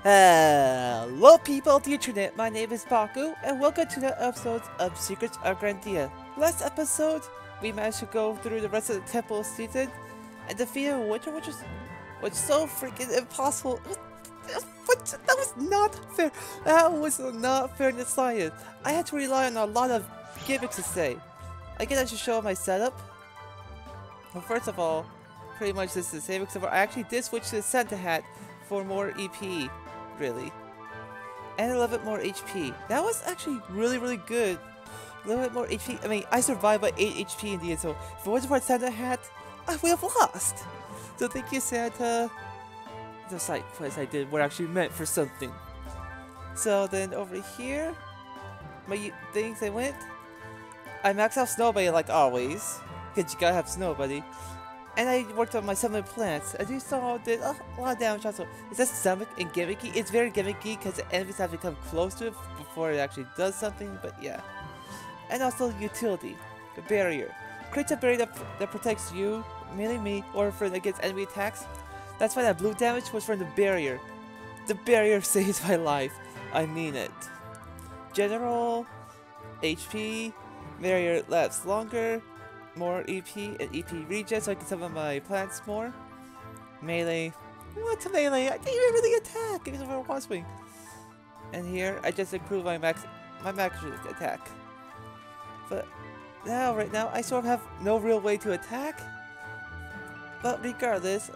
Hello people of the internet, my name is Baku, and welcome to the episodes of Secrets of Grindea. Last episode, we managed to go through the rest of the temple season and defeat a winter, which was so freaking impossible. That was not fair. That was not fair in the slightest. I had to rely on a lot of gimmicks to say. I guess I should show my setup. Well, first of all, pretty much this is the same, except for I actually did switch to the Santa hat for more EP. Really. And a little bit more HP. That was actually really good. A little bit more HP. I mean, I survived by 8 HP in the end, so if it wasn't for Santa hat, I would have lost. So thank you, Santa. The side quests I did were actually meant for something. So then over here, my things I went. I maxed out Snow Buddy like always, because you gotta have Snow Buddy. And I worked on my summon plants. As you saw, did a lot of damage also. Is that stomach and gimmicky? It's very gimmicky because the enemies have to come close to it before it actually does something, but yeah. And also utility, the barrier. Creates a barrier that protects you, mainly me, or for against enemy attacks. That's why that blue damage was from the barrier. The barrier saves my life. I mean it. General, HP, barrier lasts longer. More EP and EP regen so I can summon my plants more. Melee. What's melee? I didn't even really attack except for one swing. And here I just improved my max attack. But now right now I sort of have no real way to attack. But regardless,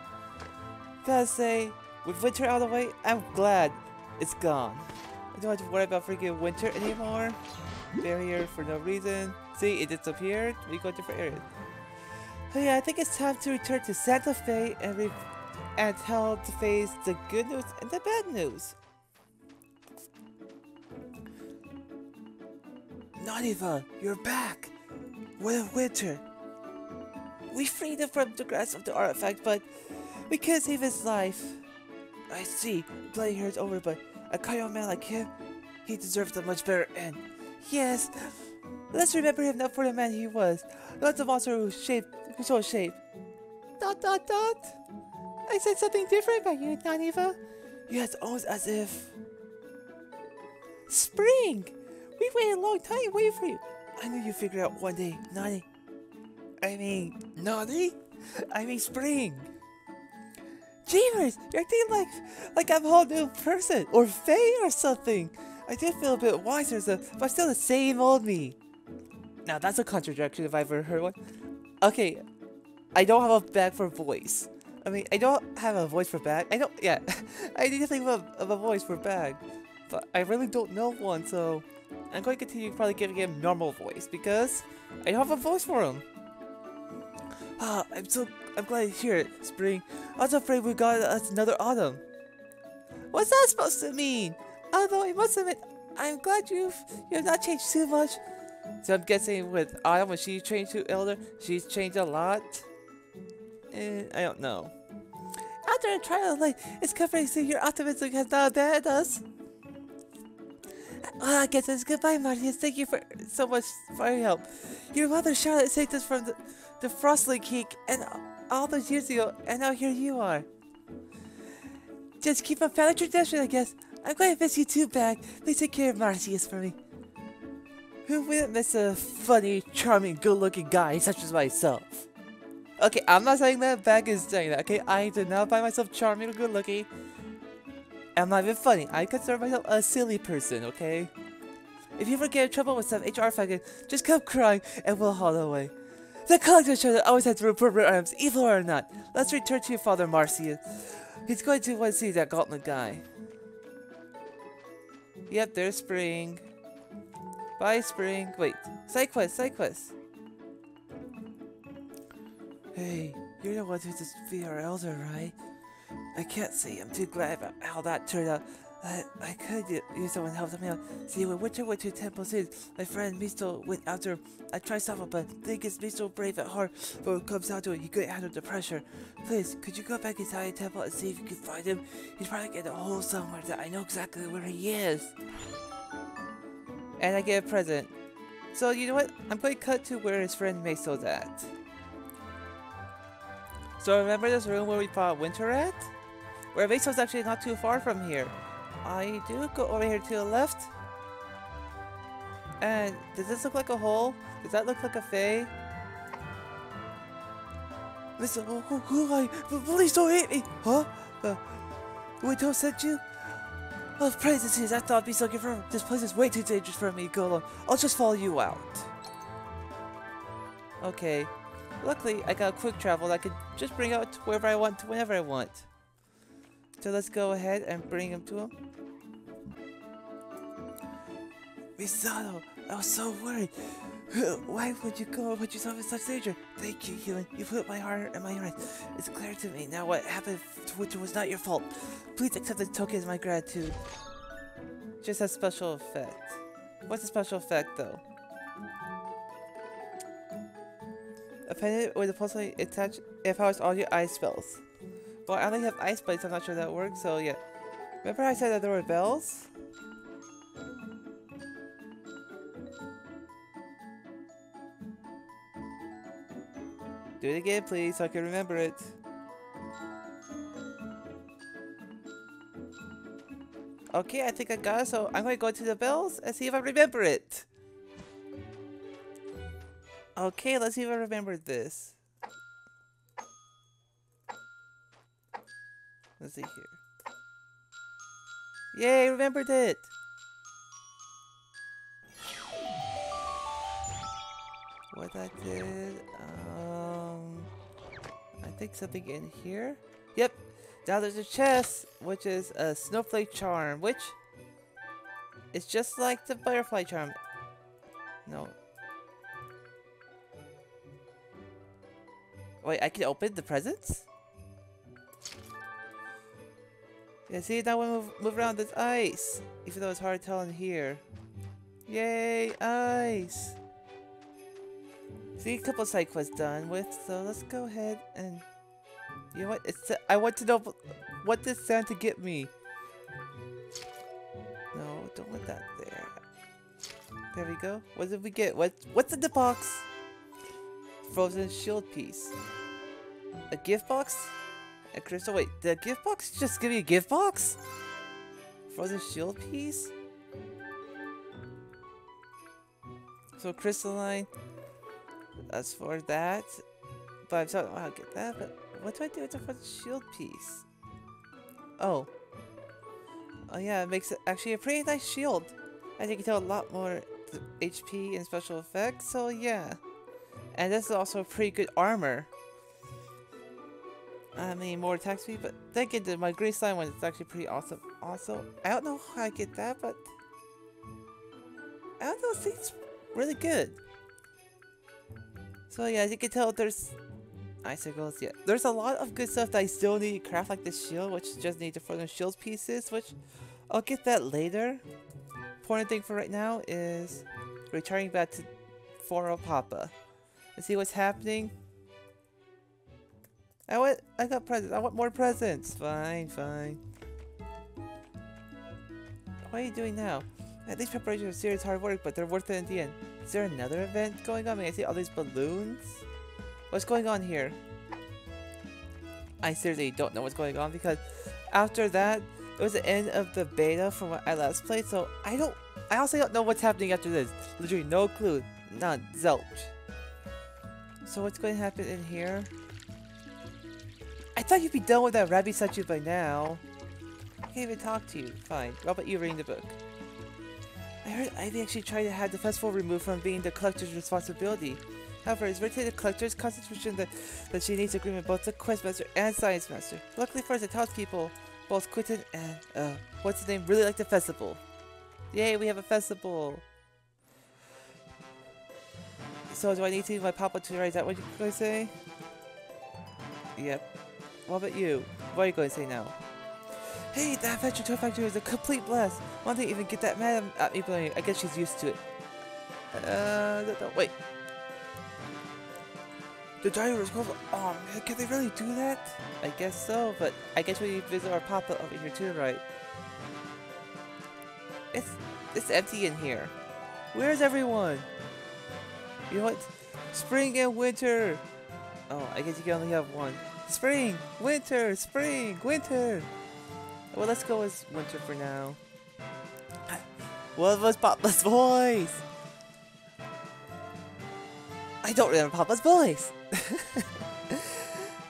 gotta say, with winter out of the way, I'm glad it's gone. I don't have to worry about freaking winter anymore. Barrier for no reason. See, it disappeared. We go to different areas. So yeah, I think it's time to return to Santa Fe and tell the Fays the good news and the bad news. Naniva, you're back! What a winter! We freed him from the grasp of the artifact, but we couldn't save his life. I see, bloody hair is over, but a Kaio man like him, he deserves a much better end. Yes, let's remember him not for the man he was, not the monster who showed shape. ... I said something different about you, Naniva. You it's almost as if... Spring! We waited a long time waiting for you. I knew you'd figure out one day, Nani. Nani? I mean Spring. Jeevers, you're acting like I'm a whole new person, or Faye or something. I did feel a bit wiser, but still the same old me. Now that's a contradiction if I've ever heard one. Okay, I don't have a bag for voice. I mean, I don't have a voice for bag. Yeah, I need to think of a voice for bag. But I really don't know one, so I'm going to continue probably giving him normal voice because I don't have a voice for him. I'm glad to hear it, Spring. I was afraid we got us another autumn. What's that supposed to mean? Although I must admit, I'm glad you've not changed too much. So I'm guessing with Autumn, when she changed to Elder, she's changed a lot? I don't know. After a trial of life, it's comforting to see your optimism has not abandoned us. Well, I guess it's goodbye, Martius. Thank you so much for your help. Your mother, Charlotte, saved us from the Frostling Cake and all those years ago, and now here you are. Just keep up family tradition, I guess. I'm going to miss you too, Bag. Please take care of Marcius for me. Who wouldn't miss a funny, charming, good-looking guy such as myself? Okay, I'm not saying that Bag is saying that, okay? I do not find myself charming or good-looking. I'm not even funny. I consider myself a silly person, okay? If you ever get in trouble with some HR faggot, just come crying and we'll haul away. The collector should always have to report red items, evil or not. Let's return to your father, Marcius. He's going to want to see that gauntlet guy. Yep, there's Spring. Bye, Spring. Wait, side quest. Hey, you're the one who just be our elder, right? I can't say I'm too glad about how that turned out. I could use someone to help me out. See, when Winter went to Temple City, my friend Misto went after him. I tried to stop him, but I think it's Misto brave at heart. But when it comes down to it, he couldn't handle the pressure. Please, could you go back inside the temple and see if you can find him? He's probably in a hole somewhere that I know exactly where he is. And I get a present. So you know what? I'm going to cut to where his friend Misto's at. So remember this room where we fought Winter at? Where Misto's actually not too far from here. I do go over here to the left. And does this look like a hole? Does that look like a fae? Listen, who are you? Please don't hit me! Huh? Window sent you? Oh, praise the seas, I thought I'd be so confirmed. This place is way too dangerous for me to go alone. I'll just follow you out. Okay. Luckily, I got quick travel that I could just bring out to wherever I want, to whenever I want. So let's go ahead and bring him to him. Misato, I was so worried. Why would you go and put yourself in such danger? Thank you, Healing. You put my heart in my right. It's clear to me now what happened to Winter was not your fault. Please accept the token as my gratitude. Just has special effect. What's the special effect, though? A pendant with a pulsing attached empowers all your ice spells. Well, I only have ice blades, so I'm not sure that works, so yeah. Remember I said that there were bells? Do it again, please, so I can remember it. Okay, I think I got it, so I'm going to go to the bells and see if I remember it. Okay, let's see if I remember this. Let's see here. Yay, I remembered it! What I did, I think something in here. Yep, now there's a chest, which is a snowflake charm, which is just like the butterfly charm. No. Wait, I can open the presents? Yeah, see, now we move around this ice, even though it's hard to tell in here. Yay, ice! See, a couple side quests done with, so let's go ahead and... You know what? I want to know what this sound to get me. No, don't want that there. There we go. What did we get? What's in the box? Frozen shield piece. A gift box? A crystal. Wait, the gift box just give me a gift box? Frozen shield piece? So crystalline. That's for that. But I'm sorry, I'll get that. But what do I do with the shield piece? Oh. Oh yeah, it makes it actually a pretty nice shield. I think you can tell a lot more HP and special effects, so yeah. And this is also a pretty good armor. I mean, more attack speed, but then again, my green slime one is actually pretty awesome. Also, I don't know how I get that, but I don't know, it seems really good. So yeah, as you can tell, there's icicles. Yeah, there's a lot of good stuff that I still need to craft, like this shield, which just need to further shield pieces, which I'll get that later. Important thing for right now is returning back to Foro Papa and see what's happening. I got presents. I want more presents. Fine, fine. What are you doing now? At least preparations are serious hard work, but they're worth it in the end. Is there another event going on? I mean, I see all these balloons. What's going on here? I seriously don't know what's going on because after that, it was the end of the beta from what I last played, so I honestly don't know what's happening after this. Literally no clue. None. Zilch. So what's going to happen in here? I thought you'd be done with that rabbit statue by now. I can't even talk to you. Fine. How about you reading the book? I heard Ivy actually tried to have the festival removed from being the collector's responsibility. However, it's written to the collector's concentration that she needs agreement both the questmaster and science master. Luckily for us, the townspeople, both Quentin and, what's his name, really like the festival. Yay, we have a festival! So, do I need to leave my papa to write? Is that what you're going to say? Yep. What about you? What are you going to say now? Hey, that adventure toy factory was a complete blast. One didn't even get that mad at me, but I guess she's used to it. No, wait. The diary was closed. Oh man, can they really do that? I guess so, but I guess we visit our papa over here too, right? It's empty in here. Where's everyone? You know what? Spring and winter. Oh, I guess you can only have one. Spring, winter, spring, winter. Well, let's go with winter for now. What was Papa's voice? I don't remember Papa's voice.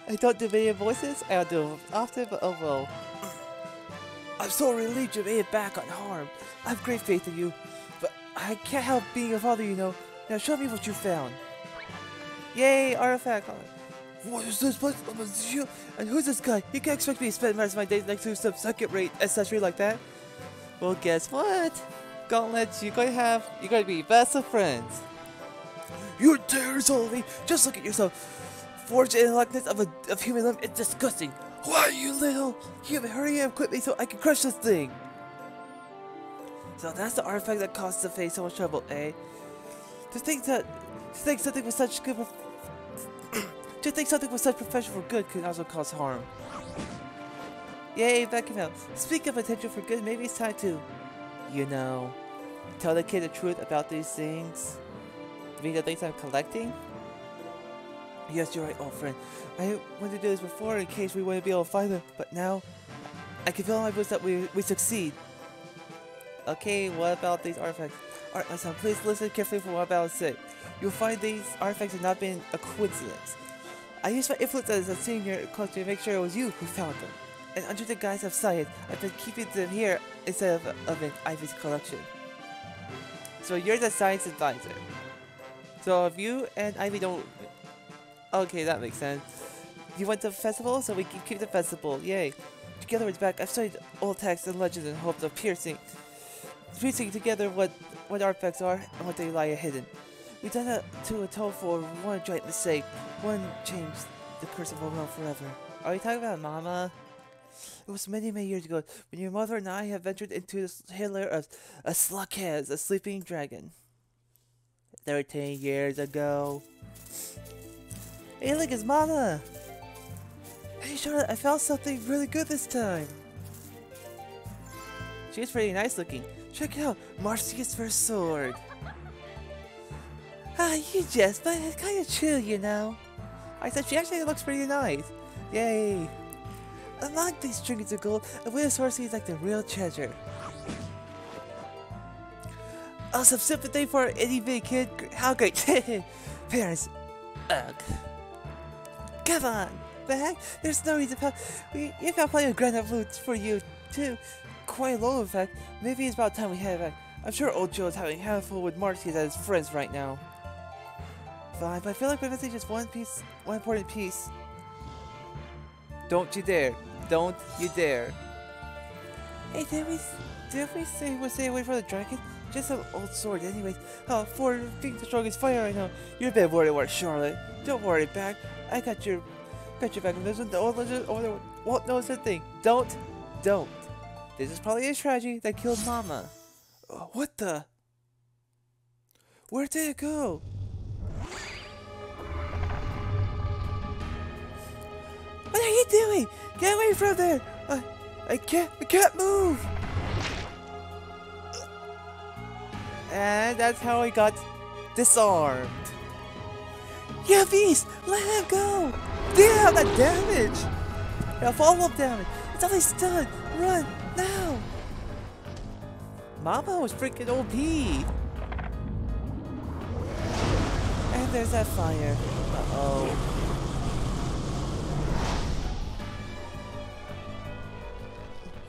I don't do many voices. I don't do them often, but oh well. I'm so relieved you made it back unharmed. I have great faith in you, but I can't help being a father, you know. Now show me what you found. Yay, artifact. What is this place? I'm a museum. And who's this guy? You can't expect me to spend the rest of my days next to some second-rate accessory like that. Well, guess what? Gauntlet, you're gonna be best of friends. You're tears only. Just look at yourself. Forged in the likeness of human life. It's disgusting. Why are you little? Human, hurry up quickly so I can crush this thing. So that's the artifact that caused the face so much trouble, eh? To think something was such good. To think something was such professional for good could also cause harm. Yay, back him out. Speak of potential for good, maybe it's time to, you know, tell the kid the truth about these things. Mean the things I'm collecting? Yes, you're right, old friend. I wanted to do this before in case we wouldn't be able to find them, but now I can feel in my boots that we succeed. Okay, what about these artifacts? Alright, my son, please listen carefully for what I'm about to say. You'll find these artifacts have not been a coincidence. I used my influence as a senior close to make sure it was you who found them. And under the guise of science, I've been keeping them here instead of in Ivy's collection. So you're the science advisor. So if you and Ivy don't... Okay, that makes sense. You went to the festival, so we can keep the festival. Yay. Together with back, I've studied old texts and legends in hopes of piecing together what artifacts are and what they lie hidden. We've done that to atone for one giant mistake. One changed the curse of our realm forever. Are you talking about Mama? It was many, many years ago when your mother and I have ventured into the lair of a Slughead, a sleeping dragon. 13 years ago. Hey, look, it's Mama! Hey, Charlotte, I found something really good this time. She's pretty nice looking. Check it out, Marcia's first sword. Ah, you jest, but it's kind of true, you know. I said she actually looks pretty nice. Yay. Among these trinkets of gold, a wheel of sword seems like the real treasure. Oh, some sympathy for an itty bitty kid. How great. Parents. Ugh. Come on. The heck? There's no reason to you got plenty of Grindea flutes for you, too. Quite low, in fact. Maybe it's about time we head back. I'm sure old Joe's having a handful with Marcy as his friends right now. Fine, but I feel like we're missing just one important piece. Don't you dare. Don't you dare. Hey, did we say we're staying away from the dragon? Just an old sword anyways. For being the strongest fighter I know. You're a bit worried about Charlotte. Don't worry, back. I got your back. There's an old legend over there. Won't know it's a thing. Don't. This is probably a tragedy that killed Mama. What the? Where did it go? What are you doing? Get away from there! I can't move! And that's how I got disarmed. Yeah, beast! Let him go! Damn, that damage! Yeah, follow-up damage! It's only stunned! Run! Now! Mama was freaking OP! And there's that fire. Uh-oh.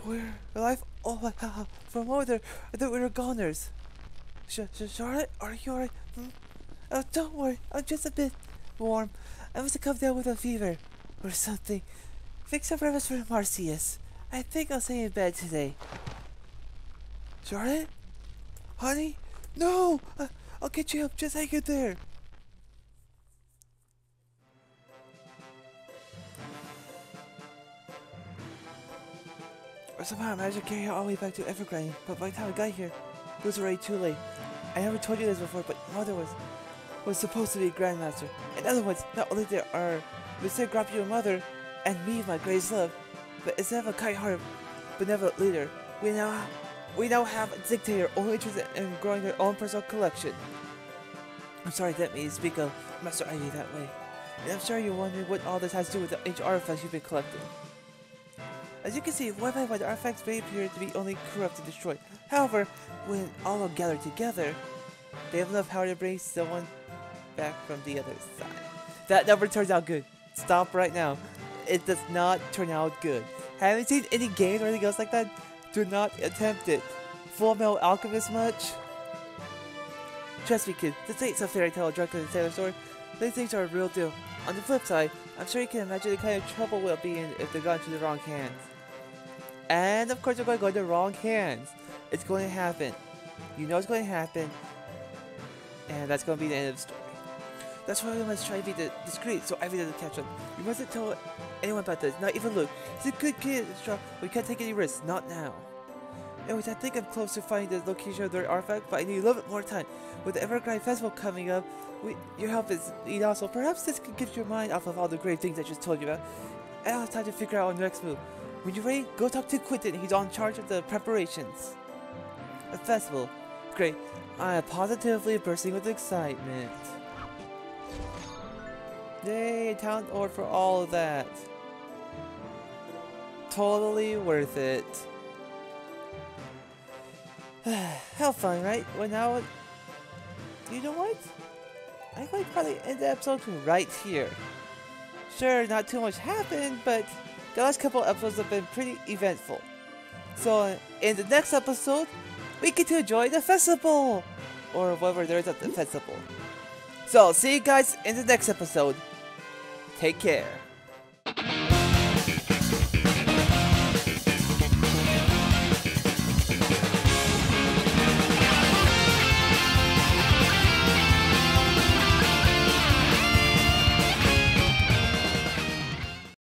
We're alive? Oh my god! From over there, I thought we were goners. Charlotte, are you alright? Oh, don't worry, I'm just a bit warm. I must have come down with a fever or something. Fix some breakfast for Marcius. I think I'll stay in bed today. Charlotte? Honey? No! I'll get you up, just hang it there. Somehow I managed to carry her all the way back to Evergreen, but by the time I got here, it was already too late. I never told you this before, but Mother was supposed to be a Grandmaster. In other words, not only there are Mr. Grab your mother and me, my greatest love, but instead of a kind-hearted, benevolent leader, we now have a dictator only interested in growing their own personal collection. I'm sorry I didn't mean to speak of Master Ivy that way. And I'm sure you're wondering what all this has to do with the ancient artifacts you've been collecting. As you can see, one by one, the artifacts may appear to be only corrupt and destroyed. However, when all are gathered together, they have enough power to bring someone back from the other side. That never turns out good. Stop right now. It does not turn out good. Haven't seen any games or anything else like that? Do not attempt it. Full Metal Alchemist much? Trust me, kid. This ain't some fairy tale drunk in a sailor story. These things are a real deal. On the flip side, I'm sure you can imagine the kind of trouble we'll be in if they got into the wrong hands. And of course, they're going to go into the wrong hands. It's going to happen. You know it's going to happen. And that's going to be the end of the story. That's why we must try to be discreet so Ivy doesn't catch up. You mustn't tell anyone about this, not even Luke. He's a good kid, strong. We can't take any risks, not now. Anyways, I think I'm close to finding the location of their artifact, but I need a little bit more time. With the Evergreen Festival coming up, your help is needed also. Perhaps this could get your mind off of all the great things I just told you about. And I'll have time to figure out our next move. When you're ready, go talk to Quentin. He's on charge of the preparations. A festival. Great. I am positively bursting with excitement. Yay, talent award for all of that. Totally worth it. How fun, right? Well, now, you know what? I think I'd probably end the episode right here. Sure, not too much happened, but the last couple episodes have been pretty eventful. So, in the next episode, we get to enjoy the festival! Or whatever there is at the festival. So, see you guys in the next episode. Take care.